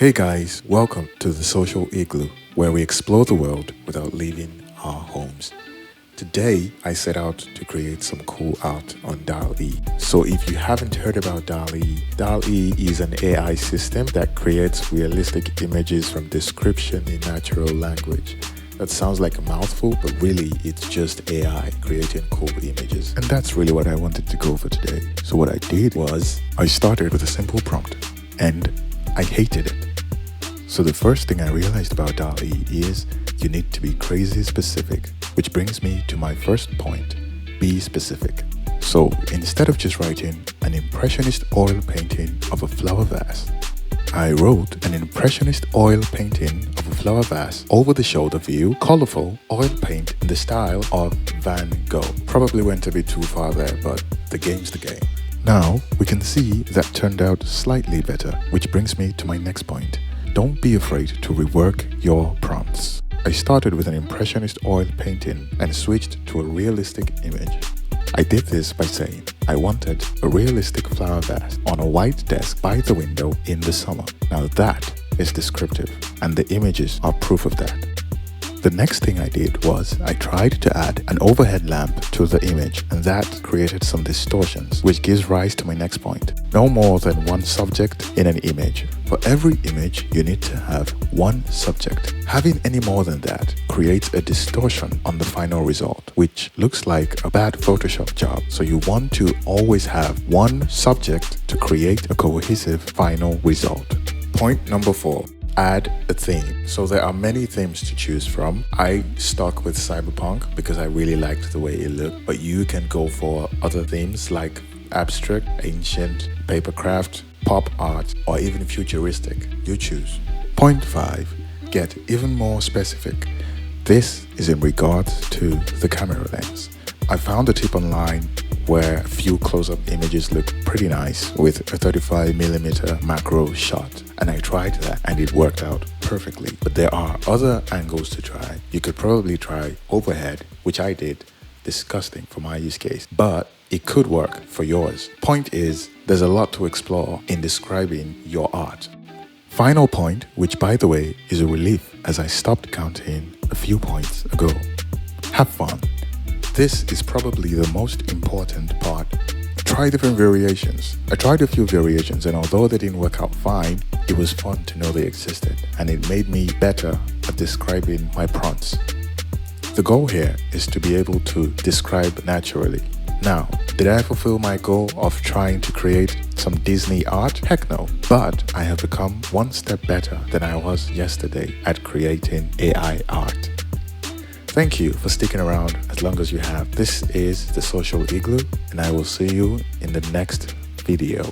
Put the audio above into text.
Hey guys, welcome to the Social Igloo, where we explore the world without leaving our homes. Today, I set out to create some cool art on DALL-E. So if you haven't heard about DALL-E, DALL-E is an AI system that creates realistic images from description in natural language. That sounds like a mouthful, but really it's just AI creating cool images. And that's really what I wanted to go for today. So what I did was, I started with a simple prompt, and I hated it. So the first thing I realized about DALL-E is you need to be crazy specific, which brings me to my first point, be specific. So instead of just writing an impressionist oil painting of a flower vase, I wrote an impressionist oil painting of a flower vase, over the shoulder view, colorful oil paint in the style of Van Gogh. Probably went a bit too far there, but the game's the game. Now we can see that turned out slightly better, which brings me to my next point. Don't be afraid to rework your prompts. I started with an impressionist oil painting and switched to a realistic image. I did this by saying I wanted a realistic flower vase on a white desk by the window in the summer. Now that is descriptive, and the images are proof of that. The next thing I did was I tried to add an overhead lamp to the image, and that created some distortions, which gives rise to my next point. No more than one subject in an image. For every image, you need to have one subject. Having any more than that creates a distortion on the final result, which looks like a bad Photoshop job. So you want to always have one subject to create a cohesive final result. Point number 4. Add a theme. So there are many themes to choose from. I stuck with cyberpunk because I really liked the way it looked, but you can go for other themes like abstract, ancient, papercraft, pop art, or even futuristic. You choose. Point 5. Get even more specific. This is in regards to the camera lens. I found a tip online where a few close-up images look pretty nice with a 35mm macro shot, and I tried that and it worked out perfectly. But there are other angles to try. You could probably try overhead, which I did. Disgusting for my use case, but it could work for yours. Point is, there's a lot to explore in describing your art. Final point, which by the way is a relief as I stopped counting a few points ago. Have fun. This is probably the most important part. Try different variations. I tried a few variations, and although they didn't work out fine, it was fun to know they existed, and it made me better at describing my prompts. The goal here is to be able to describe naturally. Now, did I fulfill my goal of trying to create some Disney art? Heck no. But I have become one step better than I was yesterday at creating AI art. Thank you for sticking around as long as you have. This is the Social Igloo, and I will see you in the next video.